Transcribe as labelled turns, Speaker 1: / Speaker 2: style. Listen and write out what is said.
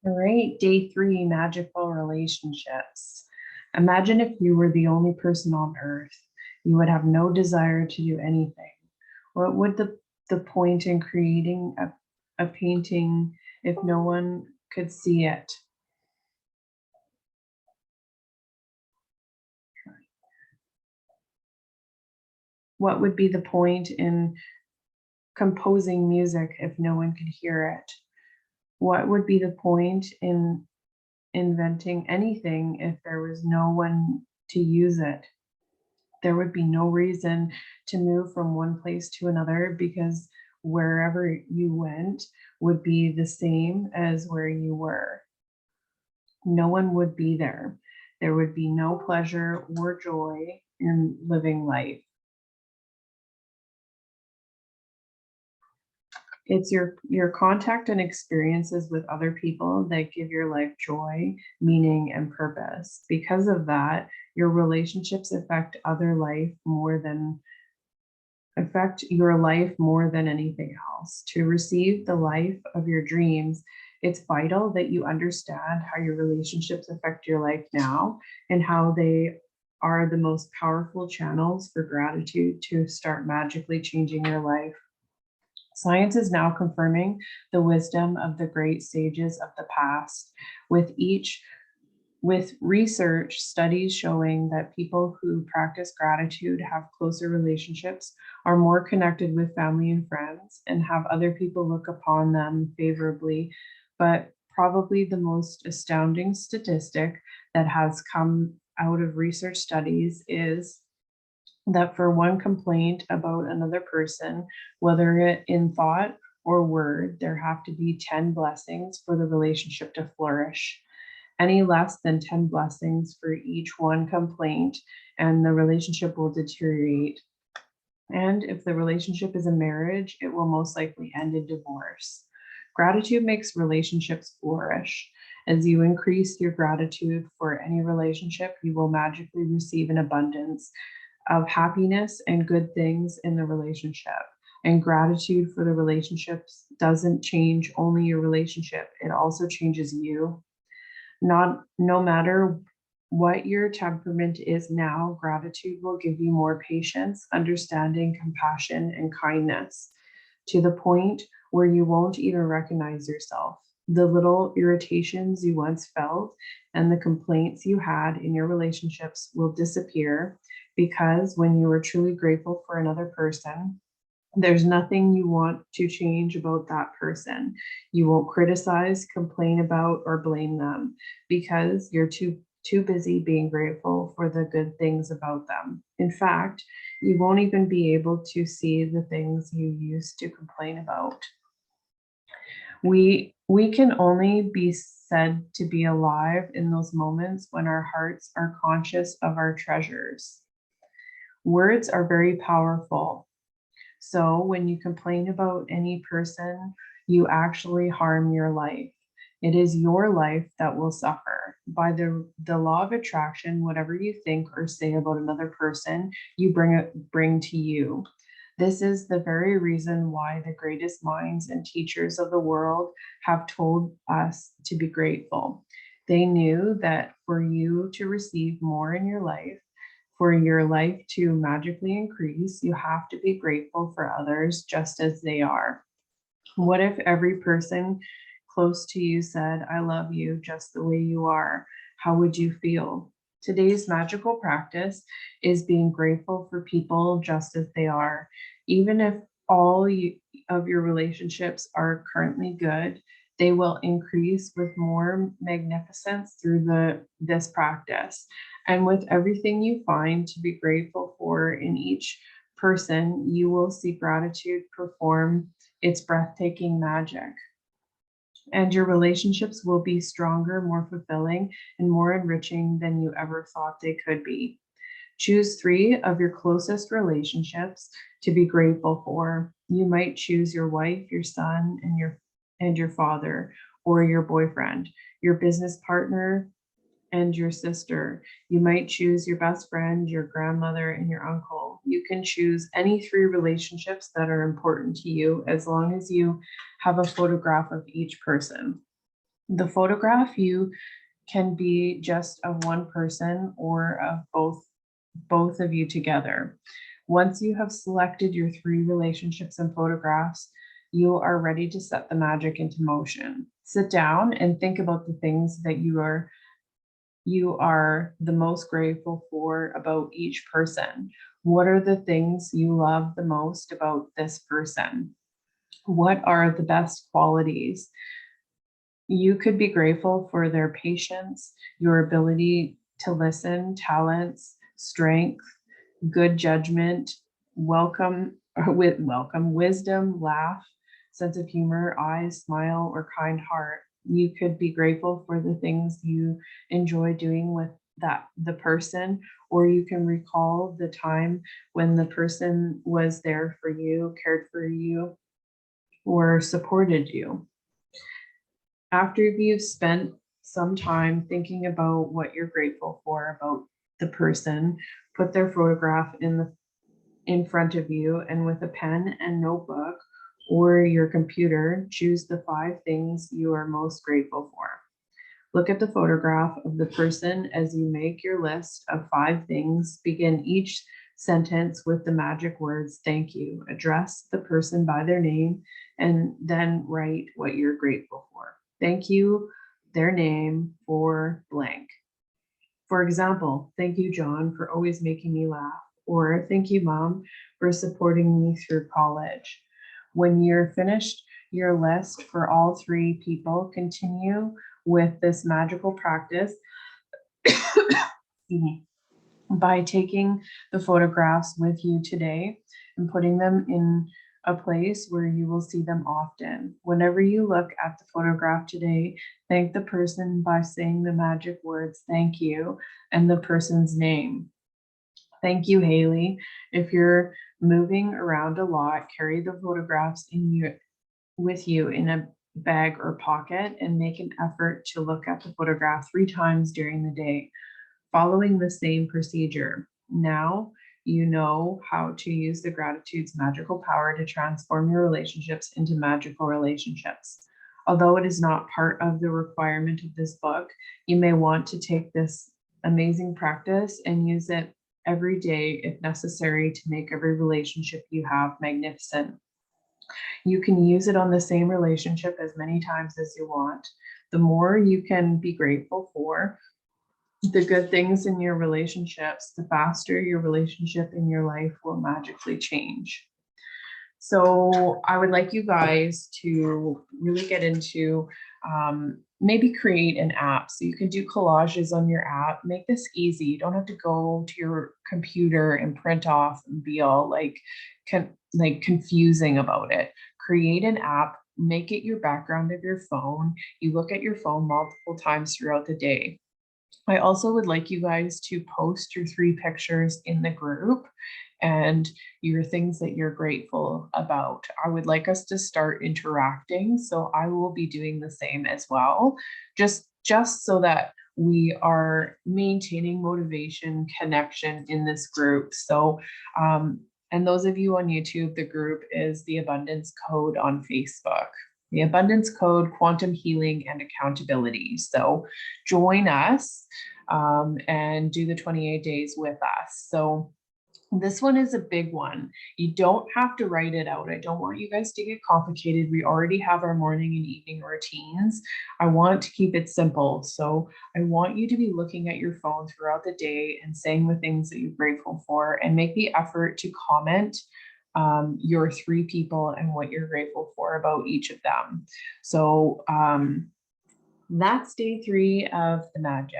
Speaker 1: All right, day 3, magical relationships. Imagine if you were the only person on earth. You would have no desire to do anything. What would the point in creating a painting if no one could see it? What would be the point in composing music if no one could hear it? What would be the point in inventing anything if there was no one to use it? There would be no reason to move from one place to another because wherever you went would be the same as where you were. No one would be there. There would be no pleasure or joy in living life. It's your contact and experiences with other people that give your life joy, meaning, and purpose. Because of that, your relationships affect your life more than anything else. To receive the life of your dreams, it's vital that you understand how your relationships affect your life now and how they are the most powerful channels for gratitude to start magically changing your life. Science is now confirming the wisdom of the great sages of the past, with research studies showing that people who practice gratitude have closer relationships, are more connected with family and friends, and have other people look upon them favorably. But probably the most astounding statistic that has come out of research studies is that for one complaint about another person, whether it in thought or word, there have to be 10 blessings for the relationship to flourish. Any less than 10 blessings for each one complaint, and the relationship will deteriorate. And if the relationship is a marriage, it will most likely end in divorce. Gratitude makes relationships flourish. As you increase your gratitude for any relationship, you will magically receive an abundance of happiness and good things in the relationship. And gratitude for the relationships doesn't change only your relationship, it also changes you. No matter what your temperament is now, gratitude will give you more patience, understanding, compassion, and kindness to the point where you won't even recognize yourself. The little irritations you once felt and the complaints you had in your relationships will disappear, because when you are truly grateful for another person, there's nothing you want to change about that person. You won't criticize, complain about, or blame them because you're too busy being grateful for the good things about them. In fact, you won't even be able to see the things you used to complain about. We can only be said to be alive in those moments when our hearts are conscious of our treasures. Words are very powerful. So when you complain about any person, you actually harm your life. It is your life that will suffer. By the law of attraction, whatever you think or say about another person, you bring to you. This is the very reason why the greatest minds and teachers of the world have told us to be grateful. They knew that for you to receive more in your life, for your life to magically increase, you have to be grateful for others just as they are. What if every person close to you said, I love you just the way you are? How would you feel? Today's magical practice is being grateful for people just as they are. Even if of your relationships are currently good, they will increase with more magnificence through this practice. And with everything you find to be grateful for in each person, you will see gratitude perform its breathtaking magic. And your relationships will be stronger, more fulfilling, and more enriching than you ever thought they could be. Choose 3 of your closest relationships to be grateful for. You might choose your wife, your son, and your father, or your boyfriend, your business partner, and your sister. You might choose your best friend, your grandmother, and your uncle. You can choose any 3 relationships that are important to you as long as you have a photograph of each person. The photograph you can be just of one person or of both of you together. Once you have selected your 3 relationships and photographs, you are ready to set the magic into motion. Sit down and think about the things that you are the most grateful for about each person. What are the things you love the most about this person? What are the best qualities? You could be grateful for their patience, your ability to listen, talents, strength, good judgment, welcome, wisdom, laugh, sense of humor, eyes, smile, or kind heart. You could be grateful for the things you enjoy doing with the person, or you can recall the time when the person was there for you, cared for you, or supported you. After you've spent some time thinking about what you're grateful for about the person, put their photograph in front of you, and with a pen and notebook or your computer, choose the 5 things you are most grateful for. Look at the photograph of the person as you make your list of 5 things. Begin each sentence with the magic words, thank you. Address the person by their name and then write what you're grateful for. Thank you, their name, for blank. For example, thank you, John, for always making me laugh. Or thank you, Mom, for supporting me through college. When you're finished your list for all 3 people, continue with this magical practice by taking the photographs with you today and putting them in a place where you will see them often. Whenever you look at the photograph today, thank the person by saying the magic words, thank you, and the person's name. Thank you, Haley. If you're moving around a lot, carry the photographs with you in a bag or pocket and make an effort to look at the photograph 3 times during the day, following the same procedure. Now you know how to use the gratitude's magical power to transform your relationships into magical relationships. Although it is not part of the requirement of this book, you may want to take this amazing practice and use it every day if necessary to make every relationship you have magnificent. You can use it on the same relationship as many times as you want. The more you can be grateful for the good things in your relationships, the faster your relationship in your life will magically change. So I would like you guys to really get into maybe create an app. So you can do collages on your app. Make this easy. You don't have to go to your computer and print off and be all like confusing about it. Create an app, make it your background of your phone. You look at your phone multiple times throughout the day. I also would like you guys to post your 3 pictures in the group and your things that you're grateful about. I would like us to start interacting, so I will be doing the same as well, just so that we are maintaining motivation, connection in this group. So, and those of you on YouTube, the group is the Abundance Code on Facebook. The Abundance Code, Quantum Healing, and Accountability. So join us and do the 28 days with us. So this one is a big one. You don't have to write it out. I don't want you guys to get complicated. We already have our morning and evening routines. I want to keep it simple. So I want you to be looking at your phone throughout the day and saying the things that you're grateful for, and make the effort to comment your 3 people and what you're grateful for about each of them. So that's day 3 of the magic.